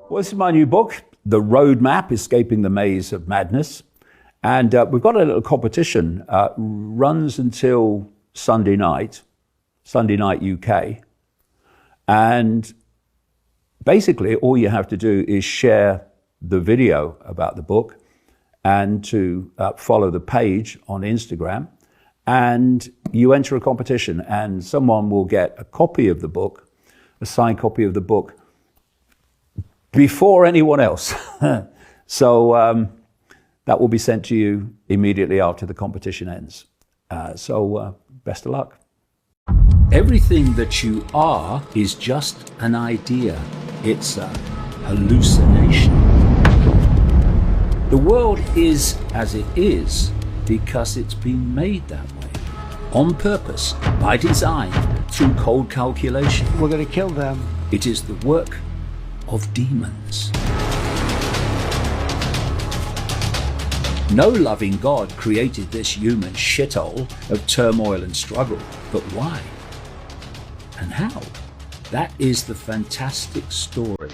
Well, this is my new book, The Roadmap, Escaping the Maze of Madness. And we've got a little competition, runs until Sunday night UK. And basically, all you have to do is share the video about the book and to follow the page on Instagram. And you enter a competition, and someone will get a copy of the book, a signed copy of the book, before anyone else. So that will be sent to you immediately after the competition ends. So best of luck. Everything that you are is just an idea. It's a hallucination. The world is as it is because it's been made that way. On purpose, by design, through cold calculation. We're going to kill them. It is the work of demons. No loving God created this human shithole of turmoil and struggle. But why? And how? That is the fantastic story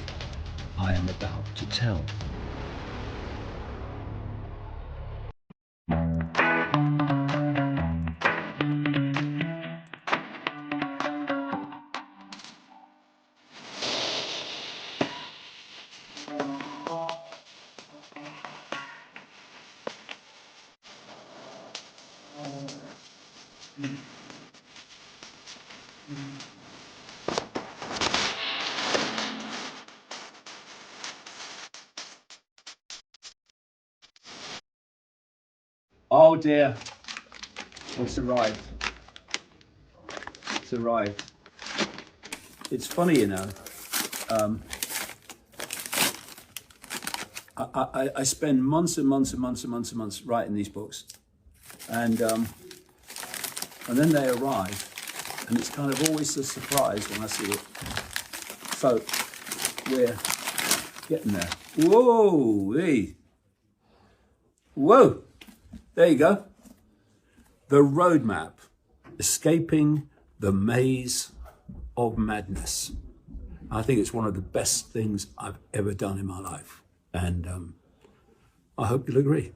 I am about to tell. Oh dear, it's arrived. It's arrived. It's funny, you know. I spend months and months and months and months and months writing these books, and then they arrive, and it's kind of always a surprise when I see it. So we're getting there. Whoa, hey. Whoa. There you go. The Roadmap, Escaping the Maze of Madness. I think it's one of the best things I've ever done in my life. And I hope you'll agree.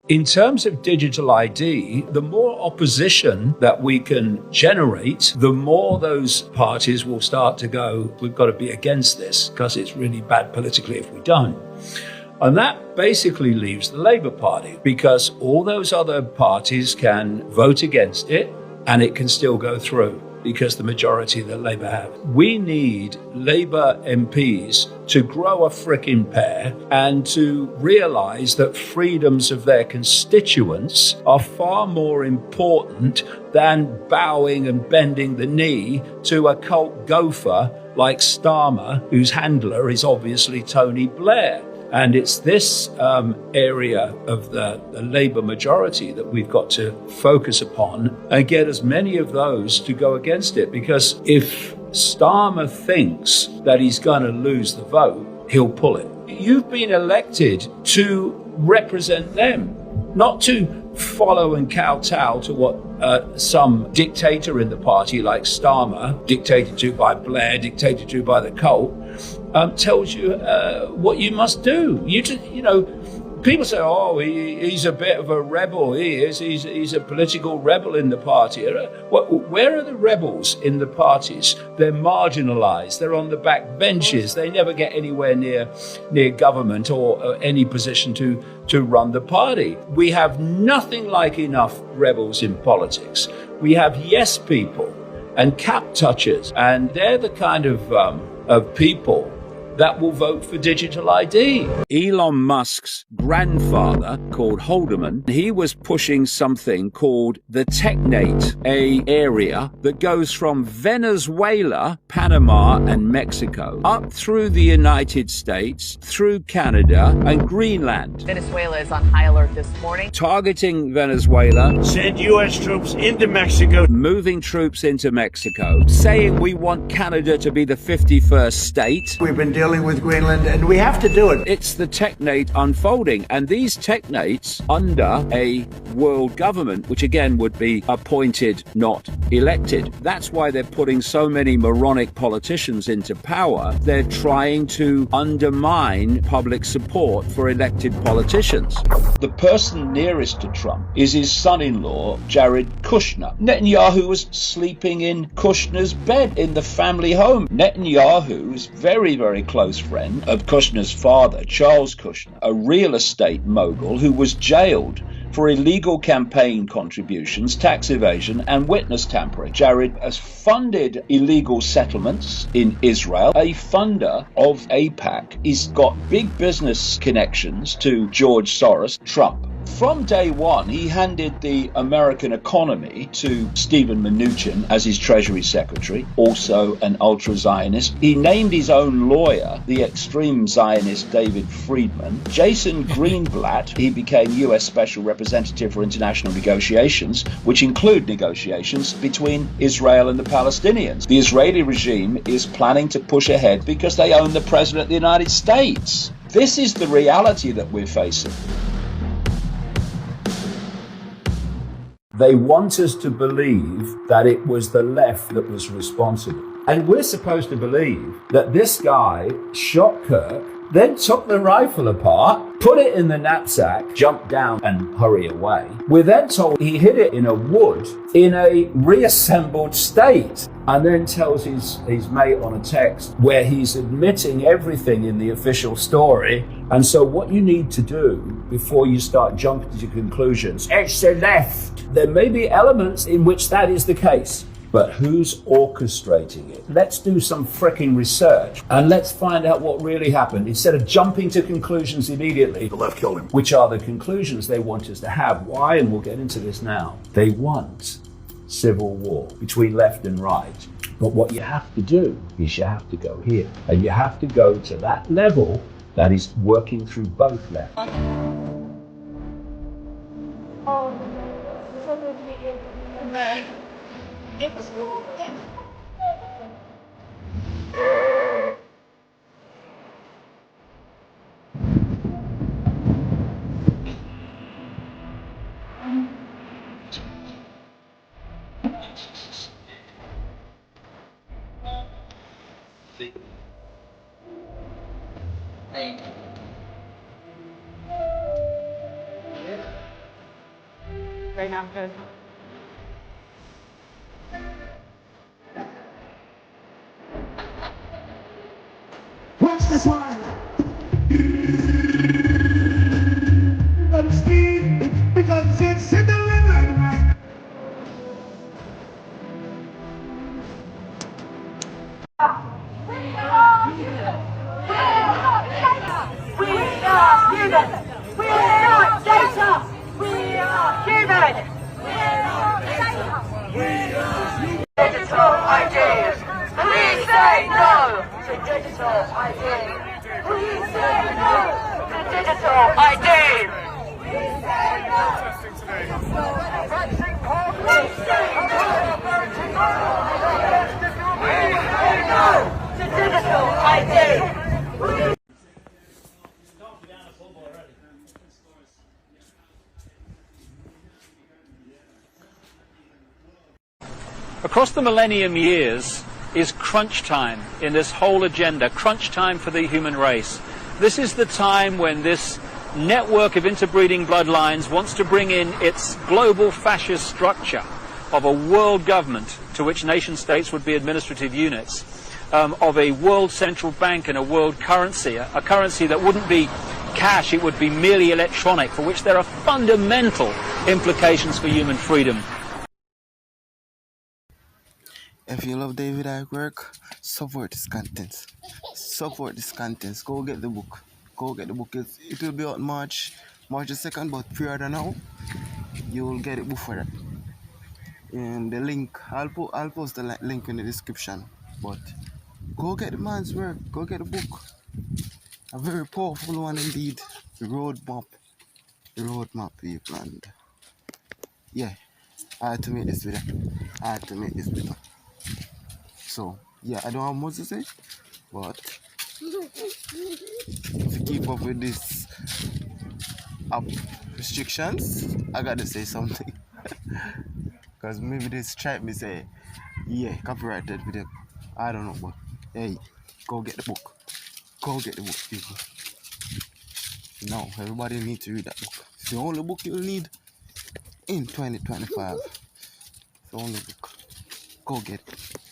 In terms of digital ID, the more opposition that we can generate, the more those parties will start to go, we've got to be against this because it's really bad politically if we don't. And that basically leaves the Labour Party because all those other parties can vote against it and it can still go through because the majority that Labour have. We need Labour MPs to grow a frickin' pair and to realise that freedoms of their constituents are far more important than bowing and bending the knee to a cult gopher like Starmer, whose handler is obviously Tony Blair. And it's this area of the Labour majority that we've got to focus upon and get as many of those to go against it. Because if Starmer thinks that he's going to lose the vote, he'll pull it. You've been elected to represent them, not to follow and kowtow to what some dictator in the party like Starmer, dictated to by Blair, dictated to by the cult, tells you what you must do. You know, people say, oh, he's a bit of a rebel. He's a political rebel in the party. Where are the rebels in the parties? They're marginalised. They're on the back benches. They never get anywhere near government or any position to run the party. We have nothing like enough rebels in politics. We have yes people and cap touchers, and they're the kind of people that will vote for digital ID. Elon Musk's grandfather, called Haldeman, he was pushing something called the Technate, an area that goes from Venezuela, Panama, and Mexico, up through the United States, through Canada, and Greenland. Venezuela is on high alert this morning. Targeting Venezuela. Send U.S. troops into Mexico. Moving troops into Mexico. Saying we want Canada to be the 51st state. We've been dealing dealing with Greenland, and we have to do it. It's the Technate unfolding, and these Technates under a world government, which again would be appointed, not elected. That's why they're putting so many moronic politicians into power. They're trying to undermine public support for elected politicians. The person nearest to Trump is his son-in-law, Jared Kushner. Netanyahu was sleeping in Kushner's bed in the family home. Netanyahu's very, very close friend of Kushner's father, Charles Kushner, a real estate mogul who was jailed for illegal campaign contributions, tax evasion, and witness tampering. Jared has funded illegal settlements in Israel. A funder of AIPAC. He's got big business connections to George Soros, Trump. From day one, he handed the American economy to Steven Mnuchin as his Treasury Secretary, also an ultra-Zionist. He named his own lawyer, the extreme Zionist David Friedman. Jason Greenblatt, he became U.S. Special Representative for International Negotiations, which include negotiations between Israel and the Palestinians. The Israeli regime is planning to push ahead because they own the President of the United States. This is the reality that we're facing. They want us to believe that it was the left that was responsible. And we're supposed to believe that this guy shot Kirk, then took the rifle apart, put it in the knapsack, jumped down and hurry away. We're then told he hid it in a wood in a reassembled state, and then tells his mate on a text where he's admitting everything in the official story. And so what you need to do before you start jumping to conclusions, it's the left. There may be elements in which that is the case, but who's orchestrating it? Let's do some fricking research and let's find out what really happened instead of jumping to conclusions immediately. The left killed him. Which are the conclusions they want us to have. Why? And we'll get into this now. They want civil war between left and right. But what you have to do is you have to go here. And you have to go to that level that is working through both left. Right now, good. Watch this one. Let it speed because it's in the limit. Digital ideas. Please say no to digital ideas. Please say no to digital ideas. Please say no. Please say no to digital ideas. Across the millennium years is crunch time in this whole agenda, crunch time for the human race. This is the time when this network of interbreeding bloodlines wants to bring in its global fascist structure of a world government to which nation states would be administrative units, of a world central bank and a world currency, a currency that wouldn't be cash, it would be merely electronic, for which there are fundamental implications for human freedom. If you love David Icke work, support his contents. Support his contents. Go get the book. Go get the book. It will be out March the 2nd, but pre-order now. You will get it before that. And the link, I'll post the link in the description. But go get the man's work. Go get the book. A very powerful one indeed. The roadmap, people. And yeah, I had to make this video. So, yeah, I don't have much to say, but to keep up with this restrictions, I gotta say something. Because maybe they strike me say, yeah, copyrighted video. I don't know, but hey, go get the book. Go get the book, people. No, everybody needs to read that book. It's the only book you'll need in 2025. It's the only book. Go get it.